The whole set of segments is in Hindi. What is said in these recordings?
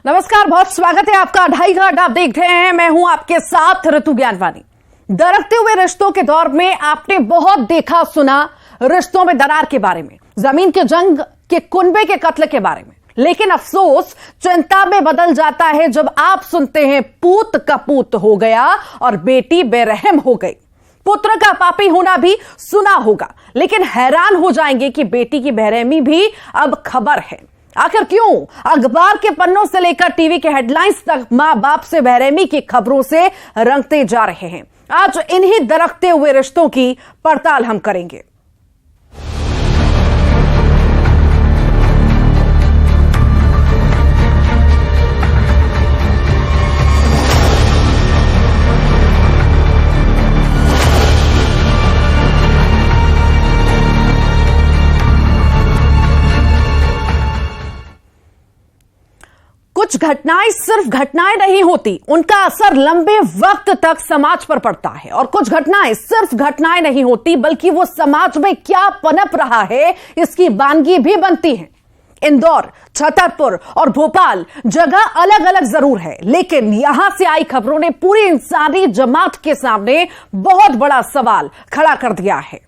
नमस्कार, बहुत स्वागत है आपका। 2.5 घाट आप देख रहे हैं, मैं हूं आपके साथ ऋतु ज्ञानवानी। दरकते हुए रिश्तों के दौर में आपने बहुत देखा सुना रिश्तों में दरार के बारे में, जमीन के जंग के कुनबे के कत्ल के बारे में, लेकिन अफसोस चिंता में बदल जाता है जब आप सुनते हैं पूत कपूत हो गया और बेटी बेरहम हो गई। पुत्र का पापी होना भी सुना होगा, लेकिन हैरान हो जाएंगे कि बेटी की बेरहमी भी अब खबर है। आखिर क्यों? अखबार के पन्नों से लेकर टीवी के हेडलाइंस तक मां बाप से बेरहमी की खबरों से रंगते जा रहे हैं। आज इन्हीं दरकते हुए रिश्तों की पड़ताल हम करेंगे। कुछ घटनाएं सिर्फ घटनाएं नहीं होती, उनका असर लंबे वक्त तक समाज पर पड़ता है। और कुछ घटनाएं सिर्फ घटनाएं नहीं होती, बल्कि वो समाज में क्या पनप रहा है इसकी वानगी भी बनती है। इंदौर, छतरपुर और भोपाल जगह अलग अलग जरूर है, लेकिन यहां से आई खबरों ने पूरी इंसानी जमात के सामने बहुत बड़ा सवाल खड़ा कर दिया है।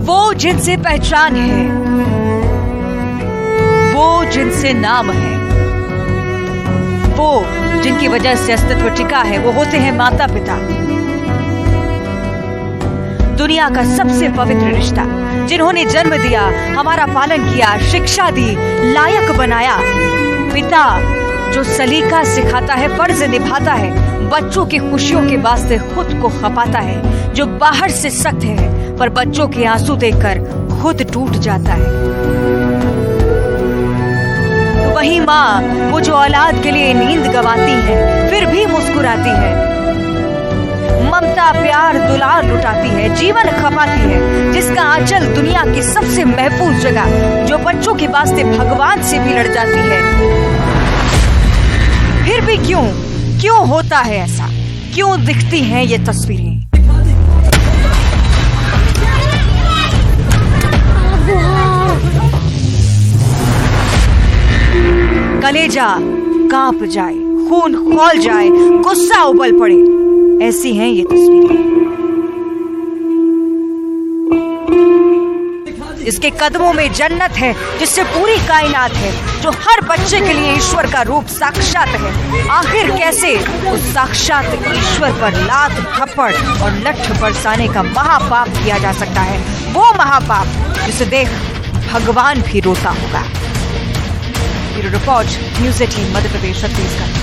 वो जिनसे पहचान है, वो जिनसे नाम है, वो जिनकी वजह से अस्तित्व टिका है, वो होते हैं माता पिता। दुनिया का सबसे पवित्र रिश्ता, जिन्होंने जन्म दिया, हमारा पालन किया, शिक्षा दी, लायक बनाया। पिता जो सलीका सिखाता है, फर्ज निभाता है, बच्चों की खुशियों के वास्ते खुद को खपाता है, जो बाहर से सख्त है पर बच्चों के आंसू देखकर खुद टूट जाता है। तो वही माँ, वो जो औलाद के लिए नींद गंवाती है फिर भी मुस्कुराती है, ममता प्यार दुलार लुटाती है, जीवन खपाती है, जिसका आंचल दुनिया की सबसे महफूज जगह, जो बच्चों के वास्ते भगवान से भी लड़ जाती है। फिर भी क्यों होता है ऐसा? क्यों दिखती हैं ये तस्वीरें? कलेजा कांप जाए, खून खौल जाए, गुस्सा उबल पड़े, ऐसी हैं ये तस्वीरें। इसके कदमों में जन्नत है, जिससे पूरी कायनात है, जो हर बच्चे के लिए ईश्वर का रूप साक्षात है। आखिर कैसे उस साक्षात ईश्वर पर लात थप्पड़ और लठ बरसाने का महापाप किया जा सकता है? वो महापाप जिसे देख भगवान भी रोता होगा। Bureau report, news 18 Madhya Pradesh, Chhattisgarh.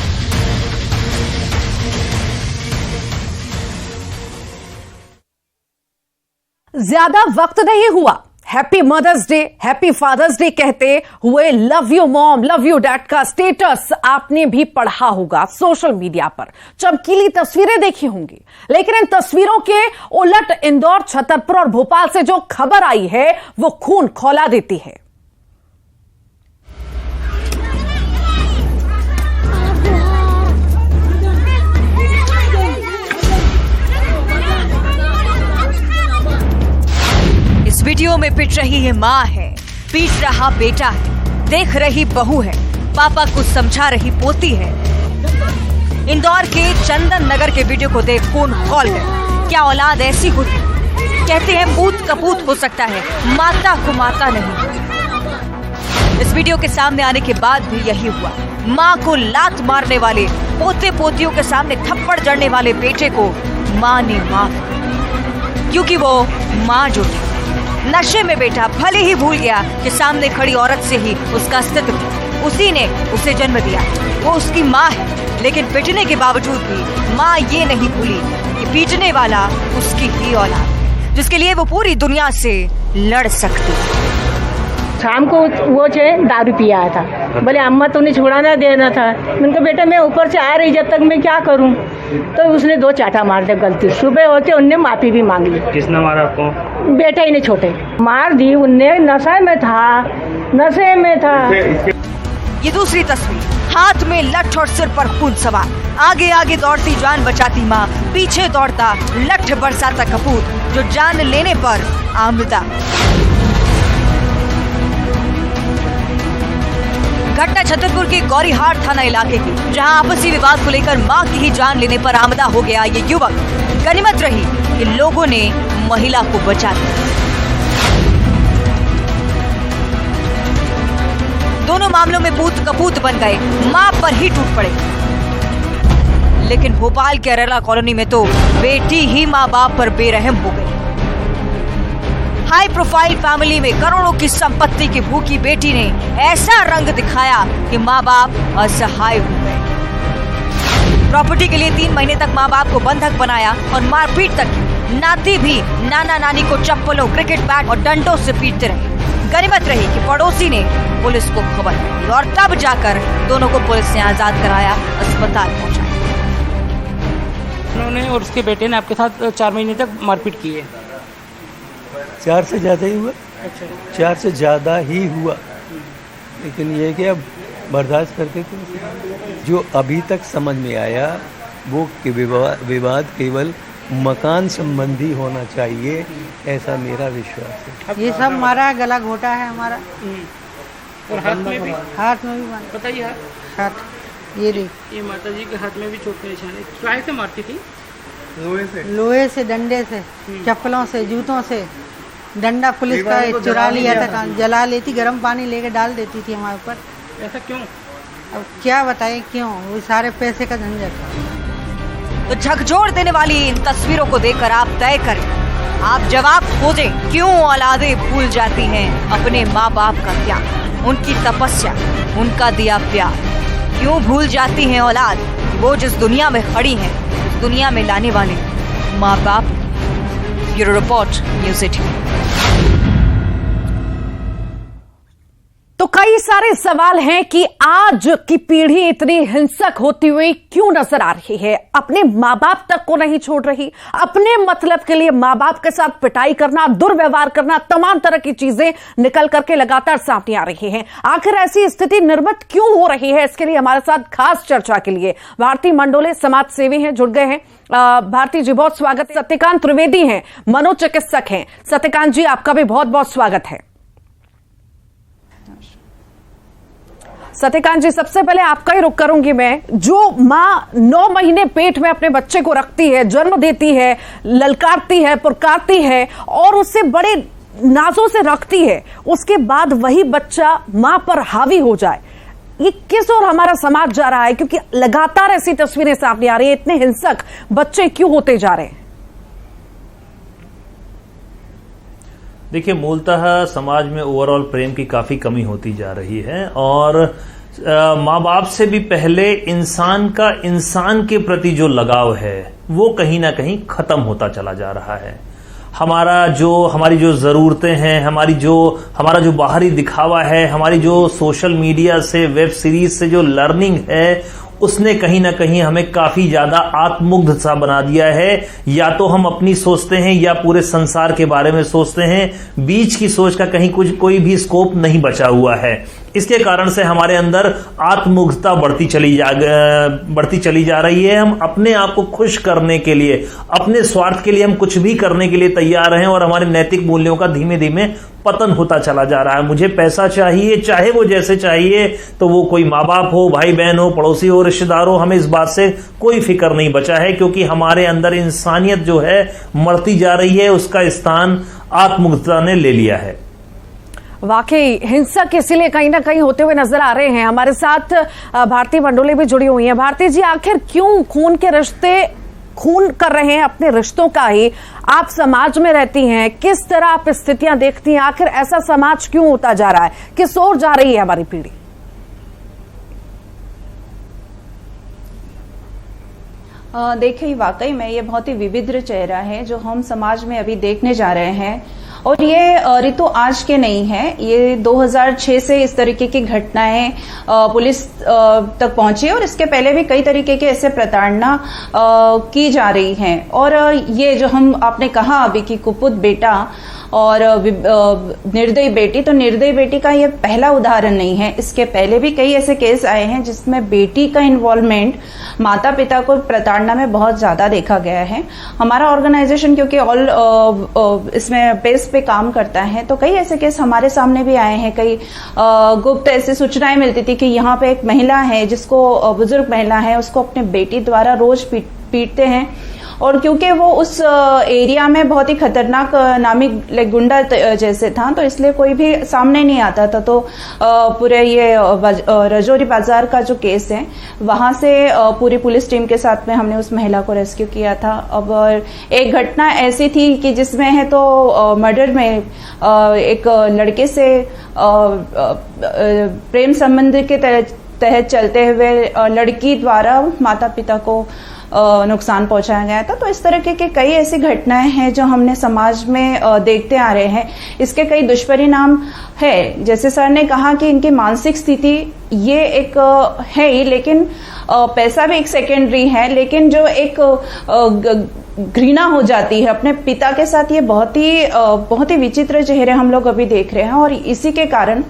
ज्यादा वक्त नहीं हुआ, happy mother's day, happy father's day कहते हुए love you mom, love you dad का स्टेटस आपने भी पढ़ा होगा सोशल मीडिया पर, चमकीली तस्वीरें देखी होंगी। लेकिन इन तस्वीरों के उलट इंदौर, छतरपुर और भोपाल से जो खबर आई है वो खून खौला देती है। इस वीडियो में पिट रही है माँ है, पीट रहा बेटा है, देख रही बहू है, पापा को समझा रही पोती है। इंदौर के चंदन नगर के वीडियो को देख खून खौल गए। क्या औलाद ऐसी होती? कहते हैं पूत कपूत हो सकता है, माता को माता नहीं। इस वीडियो के सामने आने के बाद भी यही हुआ। माँ को लात मारने वाले, पोते पोतियों के सामने थप्पड़ जड़ने वाले बेटे को माँ ने माफ, क्योंकि वो माँ जो थी। नशे में बेटा भले ही भूल गया कि सामने खड़ी औरत से ही उसका अस्तित्व है, उसी ने उसे जन्म दिया, वो उसकी माँ है। लेकिन पिटने के बावजूद भी माँ ये नहीं भूली कि पीटने वाला उसकी ही औलाद है, जिसके लिए वो पूरी दुनिया से लड़ सकती है। शाम को वो जो दारू पिया था, बोले अम्मा तूने छुड़ाना देना था। मैंने कहा बेटा मैं ऊपर से आ रही, जब तक मैं क्या करूं। तो उसने 2 चाटा मार दिया गलती। सुबह होते उनने माफी भी मांग ली। किसने मारा आपको? बेटा ही ने छोटे मार दी। उनने नशे में था। ये दूसरी तस्वीर, हाथ में लठ और सिर पर खून सवार, आगे आगे दौड़ती जान बचाती माँ, पीछे दौड़ता लठ बरसाता कपूत जो जान लेने पर आमदा। घटना छतरपुर के गौरीहाट थाना इलाके की, जहां आपसी विवाद को लेकर मां की ही जान लेने पर आमदा हो गया ये युवक। गनीमत रही कि लोगों ने महिला को बचा लिया। दोनों मामलों में पूत कपूत बन गए, मां पर ही टूट पड़े। लेकिन भोपाल के अरेला कॉलोनी में तो बेटी ही मां बाप पर बेरहम हो गई। हाई प्रोफाइल फैमिली में करोड़ों की संपत्ति की भूखी बेटी ने ऐसा रंग दिखाया कि माँ बाप असहाय हो गए। प्रॉपर्टी के लिए 3 महीने तक माँ बाप को बंधक बनाया और मारपीट तक की। नाती भी नाना नानी को चप्पलों, क्रिकेट बैट और डंडों से पीटते रहे। गनीमत रही कि पड़ोसी ने पुलिस को खबर दी और तब जाकर दोनों को पुलिस ने आजाद कराया, अस्पताल पहुंचाया। उन्होंने और उसके बेटे ने आपके साथ 4 महीने तक मारपीट की है? 4 से ज़्यादा ही हुआ। अच्छा। 4 से ज़्यादा ही हुआ, लेकिन ये कि अब बर्दाश्त करके जो अभी तक समझ में आया वो कि विवाद केवल मकान संबंधी होना चाहिए, ऐसा मेरा विश्वास है। ये सब मारा, गला घोटा है हमारा। और हाथ में भी? हाथ में भी मारा। बताइए। हाथ ये देख, ये माता जी के हाथ में भी चोट के निशान है। क्या से मारती थी? लोहे से, डंडे से, चप्पलों से, जूतों से। डंडा पुलिस का चुरा लिया था, जला लेती, गर्म पानी लेके डाल देती थी हमारे ऊपर। ऐसा क्यों? अब क्या बताएं क्यों, वो सारे पैसे का झंझट। तो झकझोर देने वाली इन तस्वीरों को देखकर आप तय करें, आप जवाब खोजें, क्यों औलादें भूल जाती हैं अपने माँ बाप का त्याग, उनकी तपस्या, उनका दिया प्यार। क्यों भूल जाती हैं औलाद वो जिस दुनिया में खड़ी है, उस दुनिया में लाने वाले माँ बाप। Bureau report, news 18। तो कई सारे सवाल हैं कि आज की पीढ़ी इतनी हिंसक होती हुई क्यों नजर आ रही है, अपने माँ बाप तक को नहीं छोड़ रही, अपने मतलब के लिए माँ बाप के साथ पिटाई करना, दुर्व्यवहार करना, तमाम तरह की चीजें निकल करके लगातार सामने आ रही हैं। आखिर ऐसी स्थिति निर्मित क्यों हो रही है, इसके लिए हमारे साथ खास चर्चा के लिए भारती मंडोले समाज सेवी हैं, जुड़ गए हैं। भारती जी बहुत स्वागत है। सत्यकांत त्रिवेदी हैं, मनोचिकित्सक हैं। सत्यकांत जी आपका भी बहुत बहुत स्वागत है। सत्यकांत जी सबसे पहले आपका ही रुख करूंगी मैं। जो माँ 9 महीने पेट में अपने बच्चे को रखती है, जन्म देती है, ललकारती है, पुरकारती है और उससे बड़े नाजों से रखती है, उसके बाद वही बच्चा माँ पर हावी हो जाए, ये किस ओर हमारा समाज जा रहा है? क्योंकि लगातार ऐसी तस्वीरें सामने आ रही है, इतने हिंसक बच्चे क्यों होते जा रहे हैं? देखिए, मूलतः समाज में ओवरऑल प्रेम की काफी कमी होती जा रही है और माँ बाप से भी पहले इंसान का इंसान के प्रति जो लगाव है वो कहीं ना कहीं खत्म होता चला जा रहा है। हमारी जो जरूरतें हैं, हमारा जो बाहरी दिखावा है, हमारी जो सोशल मीडिया से, वेब सीरीज से जो लर्निंग है, उसने कहीं ना कहीं हमें काफी ज्यादा आत्ममुग्ध सा बना दिया है। या तो हम अपनी सोचते हैं या पूरे संसार के बारे में सोचते हैं, बीच की सोच का कहीं कोई भी स्कोप नहीं बचा हुआ है। इसके कारण से हमारे अंदर आत्ममुग्धता बढ़ती चली जा रही है। हम अपने आप को खुश करने के लिए, अपने स्वार्थ के लिए हम कुछ भी करने के लिए तैयार हैं और हमारे नैतिक मूल्यों का धीमे धीमे पतन होता चला जा रहा है। मुझे पैसा चाहिए, चाहे वो जैसे चाहिए, तो वो कोई माँ बाप हो, भाई बहन हो, पड़ोसी हो, रिश्तेदार हो, हमें इस बात से कोई फिक्र नहीं बचा है, क्योंकि हमारे अंदर इंसानियत जो है मरती जा रही है, उसका स्थान आत्ममुग्धता ने ले लिया है। वाकई हिंसक इसीलिए कहीं ना कहीं होते हुए नजर आ रहे हैं। हमारे साथ भारती मंडोले भी जुड़ी हुई हैं। भारती जी, आखिर क्यों खून के रिश्ते खून कर रहे हैं अपने रिश्तों का ही? आप समाज में रहती हैं, किस तरह आप स्थितियां देखती हैं? आखिर ऐसा समाज क्यों होता जा रहा है, किस ओर जा रही है हमारी पीढ़ी? देखिए, वाकई में ये बहुत ही विविध चेहरा है जो हम समाज में अभी देखने जा रहे हैं। और ये ऋतु आज के नहीं है, ये 2006 से इस तरीके की घटनाएं पुलिस तक पहुंची और इसके पहले भी कई तरीके के ऐसे प्रताड़ना की जा रही हैं। और ये जो आपने कहा अभी कि कुपुत बेटा, और निर्दयी बेटी, तो निर्दयी बेटी का ये पहला उदाहरण नहीं है। इसके पहले भी कई ऐसे केस आए हैं जिसमें बेटी का इन्वॉल्वमेंट माता पिता को प्रताड़ना में बहुत ज्यादा देखा गया है। हमारा ऑर्गेनाइजेशन क्योंकि ऑल इसमें बेस पे काम करता है, तो कई ऐसे केस हमारे सामने भी आए हैं। कई गुप्त ऐसी सूचनाएं मिलती थी कि यहाँ पे एक महिला है जिसको, बुजुर्ग महिला है, उसको अपने बेटी द्वारा रोज पीटते हैं, और क्योंकि वो उस एरिया में बहुत ही खतरनाक नामी गुंडा जैसे था, तो इसलिए कोई भी सामने नहीं आता था। तो पूरे ये रजौरी बाजार का जो केस है, वहां से पूरी पुलिस टीम के साथ में हमने उस महिला को रेस्क्यू किया था। अब एक घटना ऐसी थी कि जिसमें है तो मर्डर में एक लड़के से प्रेम संबंध के तहत चलते हुए लड़की द्वारा माता पिता को नुकसान पहुंचाया गया था। तो इस तरह के कई ऐसी घटनाएं हैं जो हमने समाज में देखते आ रहे हैं। इसके कई दुष्परिणाम है, जैसे सर ने कहा कि इनकी मानसिक स्थिति ये एक है ही, लेकिन पैसा भी एक सेकेंडरी है, लेकिन जो एक घृणा हो जाती है अपने पिता के साथ, ये बहुत ही विचित्र चेहरे हम लोग अभी देख रहे हैं। और इसी के कारण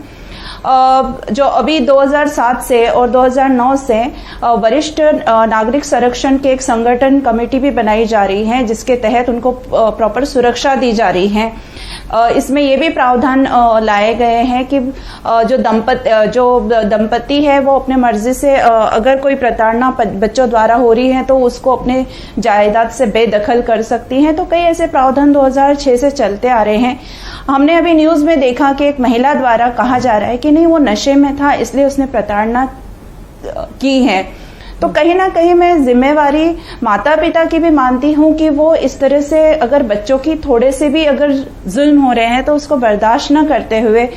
जो अभी 2007 से और 2009 से वरिष्ठ नागरिक संरक्षण के एक संगठन कमेटी भी बनाई जा रही है, जिसके तहत उनको प्रॉपर सुरक्षा दी जा रही है। इसमें ये भी प्रावधान लाए गए हैं कि जो दंपति है वो अपने मर्जी से अगर कोई प्रताड़ना बच्चों द्वारा हो रही है तो उसको अपने जायदाद से बेदखल कर सकती हैं। तो कई ऐसे प्रावधान 2006 से चलते आ रहे हैं। हमने अभी न्यूज में देखा कि एक महिला द्वारा कहा जा रहा है कि नहीं, वो नशे में था इसलिए उसने प्रताड़ना की है। तो कहीं ना कहीं मैं जिम्मेवारी माता पिता की भी मानती हूं कि वो इस तरह से अगर बच्चों की थोड़े से भी अगर जुल्म हो रहे हैं तो उसको बर्दाश्त न करते हुए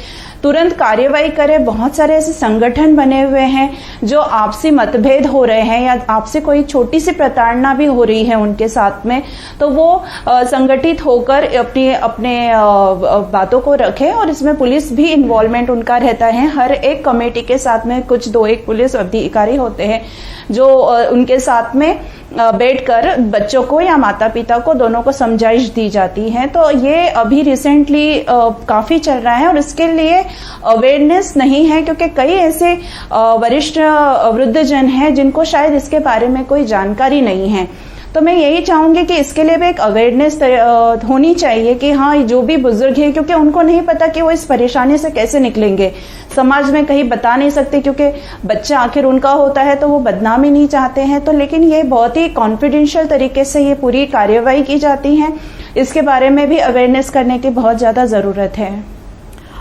तुरंत कार्यवाही करे। बहुत सारे ऐसे संगठन बने हुए हैं जो आपसी मतभेद हो रहे हैं या आपसे कोई छोटी सी प्रताड़ना भी हो रही है उनके साथ में, तो वो संगठित होकर अपने बातों को रखें। और इसमें पुलिस भी इन्वॉल्वमेंट उनका रहता है। हर एक कमेटी के साथ में कुछ 2-1 पुलिस अधिकारी होते हैं जो उनके साथ में बैठकर बच्चों को या माता पिता को दोनों को समझाइश दी जाती है। तो ये अभी रिसेंटली काफी चल रहा है और इसके लिए अवेयरनेस नहीं है, क्योंकि कई ऐसे वरिष्ठ वृद्धजन हैं जिनको शायद इसके बारे में कोई जानकारी नहीं है। तो मैं यही चाहूंगी कि इसके लिए भी एक अवेयरनेस होनी चाहिए कि हाँ, जो भी बुजुर्ग हैं, क्योंकि उनको नहीं पता कि वो इस परेशानी से कैसे निकलेंगे, समाज में कहीं बता नहीं सकते, क्योंकि बच्चा आखिर उनका होता है तो वो बदनामी नहीं चाहते हैं। तो लेकिन ये बहुत ही कॉन्फिडेंशियल तरीके से ये पूरी कार्यवाही की जाती है। इसके बारे में भी अवेयरनेस करने की बहुत ज्यादा जरूरत है।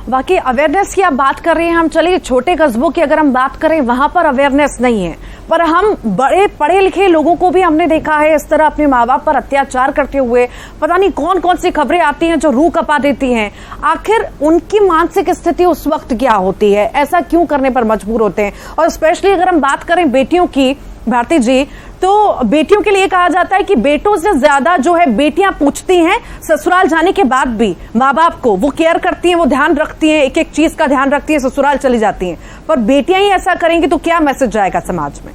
बाकी अवेयरनेस की आप बात कर रहे हैं, हम चलिए छोटे कस्बों की अगर हम बात करें, वहां पर अवेयरनेस नहीं है, पर हम बड़े पढ़े लिखे लोगों को भी हमने देखा है इस तरह अपने माँ बाप पर अत्याचार करते हुए। पता नहीं कौन कौन सी खबरें आती हैं जो रूह कपा देती हैं। आखिर उनकी मानसिक स्थिति उस वक्त क्या होती है, ऐसा क्यों करने पर मजबूर होते हैं। और स्पेशली अगर हम बात करें बेटियों की, भारती जी, तो बेटियों के लिए कहा जाता है कि बेटों से ज्यादा जो है बेटियां पूछती हैं, ससुराल जाने के बाद भी माँ बाप को वो केयर करती हैं, वो ध्यान रखती हैं, एक एक चीज का ध्यान रखती हैं, ससुराल चली जाती हैं। पर बेटियां ही ऐसा करेंगी तो क्या मैसेज जाएगा समाज में?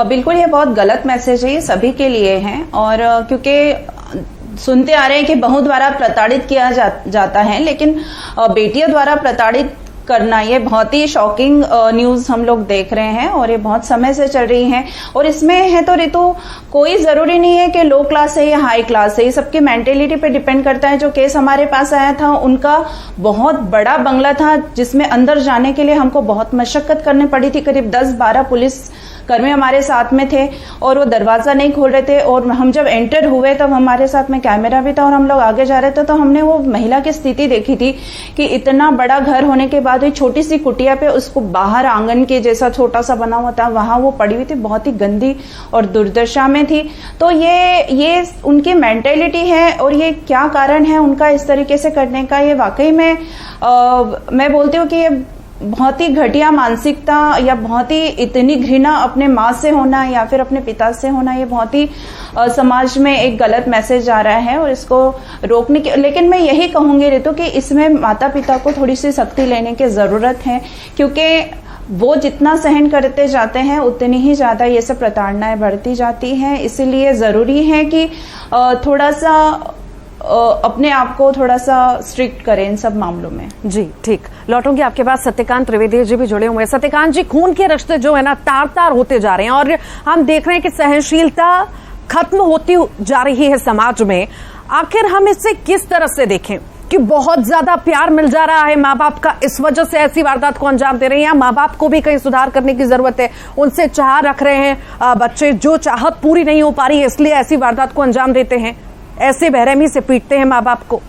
बिल्कुल, ये बहुत गलत मैसेज है, ये सभी के लिए है। और क्योंकि सुनते आ रहे हैं कि बहू द्वारा प्रताड़ित किया जाता है, लेकिन बेटियों द्वारा प्रताड़ित करना ये बहुत ही शॉकिंग न्यूज हम लोग देख रहे हैं और ये बहुत समय से चल रही है। और इसमें है तो ऋतु, कोई जरूरी नहीं है कि लो क्लास है या हाई क्लास है, ये सबकी मेंटेलिटी पे डिपेंड करता है। जो केस हमारे पास आया था उनका बहुत बड़ा बंगला था जिसमें अंदर जाने के लिए हमको बहुत मशक्कत करनी पड़ी थी। करीब 10-12 पुलिस कर्मी हमारे साथ में थे और वो दरवाजा नहीं खोल रहे थे। और हम जब एंटर हुए तब हमारे साथ में कैमरा भी था और हम लोग आगे जा रहे थे, तो हमने वो महिला की स्थिति देखी थी कि इतना बड़ा घर होने के बाद एक छोटी सी कुटिया पे उसको बाहर आंगन के जैसा छोटा सा बना हुआ था, वहां वो पड़ी हुई थी, बहुत ही गंदी और दुर्दशा में थी। तो ये उनकी मेंटेलिटी है और ये क्या कारण है उनका इस तरीके से करने का, ये वाकई में मैं बोलती हूँ कि ये बहुत ही घटिया मानसिकता या बहुत ही इतनी घृणा अपने माँ से होना या फिर अपने पिता से होना, ये बहुत ही समाज में एक गलत मैसेज आ रहा है और इसको रोकने की। लेकिन मैं यही कहूंगी ऋतु कि इसमें माता पिता को थोड़ी सी सख्ती लेने की जरूरत है, क्योंकि वो जितना सहन करते जाते हैं उतनी ही ज्यादा ये सब प्रताड़नाएं बढ़ती जाती हैं। इसीलिए जरूरी है कि थोड़ा सा अपने आप को थोड़ा सा स्ट्रिक्ट करें इन सब मामलों में। जी ठीक, लौटूंगी आपके पास। सत्यकांत त्रिवेदी जी भी जुड़े हुए हैं। सत्यकांत जी, खून के रिश्ते जो है ना तार तार होते जा रहे हैं और हम देख रहे हैं कि सहनशीलता खत्म होती जा रही है समाज में। आखिर हम इसे किस तरह से देखें कि बहुत ज्यादा प्यार मिल जा रहा है माँ बाप का, इस वजह से ऐसी वारदात को अंजाम दे रहे हैं, या माँ बाप को भी कहीं सुधार करने की जरूरत है, उनसे चाह रख रहे हैं बच्चे, जो चाहत पूरी नहीं हो पा रही है इसलिए ऐसी वारदात को अंजाम देते हैं, ऐसे बेरहमी से पीटते हैं माँ बाप को?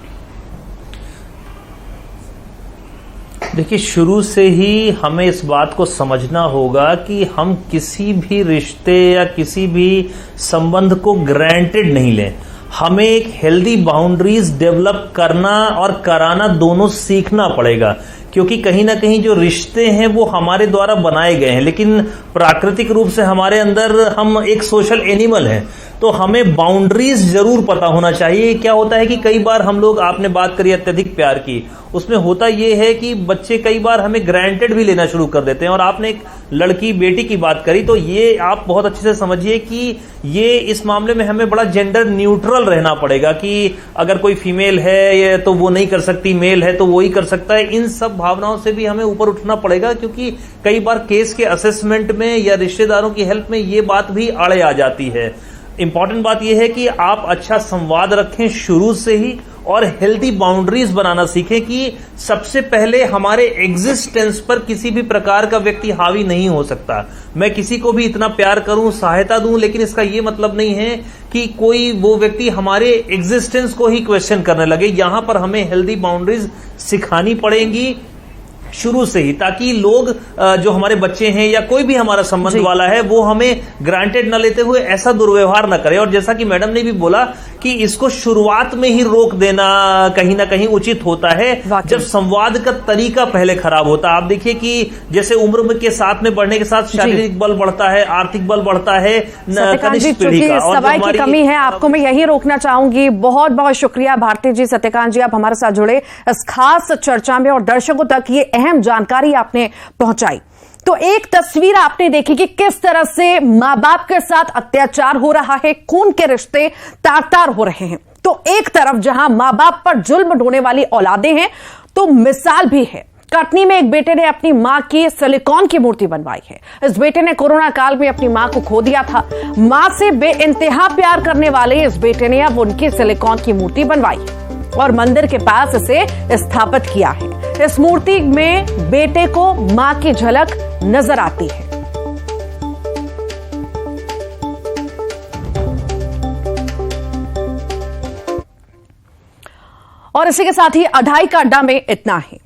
देखिए, शुरू से ही हमें इस बात को समझना होगा कि हम किसी भी रिश्ते या किसी भी संबंध को ग्रांटेड नहीं लें। हमें एक हेल्दी बाउंड्रीज डेवलप करना और कराना दोनों सीखना पड़ेगा, क्योंकि कहीं ना कहीं जो रिश्ते हैं वो हमारे द्वारा बनाए गए हैं, लेकिन प्राकृतिक रूप से हमारे अंदर हम एक सोशल एनिमल हैं, तो हमें बाउंड्रीज जरूर पता होना चाहिए। क्या होता है कि कई बार हम लोग, आपने बात करी अत्यधिक प्यार की, उसमें होता यह है कि बच्चे कई बार हमें ग्रांटेड भी लेना शुरू कर देते हैं। और आपने एक लड़की बेटी की बात करी, तो ये आप बहुत अच्छे से समझिए कि ये इस मामले में हमें बड़ा जेंडर न्यूट्रल रहना पड़ेगा कि अगर कोई फीमेल है तो वो नहीं कर सकती, मेल है तो वो ही कर सकता है। इन सब भावनाओं से भी हमें ऊपर उठना पड़ेगा, क्योंकि कई बार केस के असेसमेंट में या रिश्तेदारों की हेल्प में ये बात भी आड़े आ जाती है। इंपॉर्टेंट बात यह है कि आप अच्छा संवाद रखें शुरू से ही और हेल्दी बाउंड्रीज बनाना सीखें कि सबसे पहले हमारे एग्जिस्टेंस पर किसी भी प्रकार का व्यक्ति हावी नहीं हो सकता। मैं किसी को भी इतना प्यार करूं, सहायता दूं, लेकिन इसका यह मतलब नहीं है कि कोई वो व्यक्ति हमारे एग्जिस्टेंस को ही क्वेश्चन करने लगे। यहां पर हमें हेल्दी बाउंड्रीज सिखानी पड़ेंगी शुरू से ही, ताकि लोग जो हमारे बच्चे हैं या कोई भी हमारा संबंध वाला है वो हमें ग्रांटेड न लेते हुए ऐसा दुर्व्यवहार न करे। और जैसा कि मैडम ने भी बोला कि इसको शुरुआत में ही रोक देना कहीं ना कहीं उचित होता है, जब संवाद का तरीका पहले खराब होता है। आप देखिए कि जैसे उम्र के साथ में बढ़ने के साथ शारीरिक बल बढ़ता है, आर्थिक बल बढ़ता है, कनिष्ठ पीढ़ी का। और समय की कमी है, आपको मैं यही रोकना चाहूंगी। बहुत बहुत शुक्रिया भारती जी, सत्यकांत जी, आप हमारे साथ जुड़े इस खास चर्चा में और दर्शकों तक ये अहम जानकारी आपने पहुंचाई। तो एक तस्वीर आपने देखी कि किस तरह से मां बाप के साथ अत्याचार हो रहा है, खून के रिश्ते तार तार हो रहे हैं। तो एक तरफ जहां मां बाप पर जुल्म ढोने वाली औलादें हैं, तो मिसाल भी है। कटनी में एक बेटे ने अपनी मां की सिलिकॉन की मूर्ति बनवाई है। इस बेटे ने कोरोना काल में अपनी मां को खो दिया था। मां से बेइंतहा प्यार करने वाले इस बेटे ने अब उनकी सिलिकॉन की मूर्ति बनवाई और मंदिर के पास इसे स्थापित किया है। इस मूर्ति में बेटे को मां की झलक नजर आती है। और इसी के साथ ही अढ़ाई का अड्डा में इतना ही।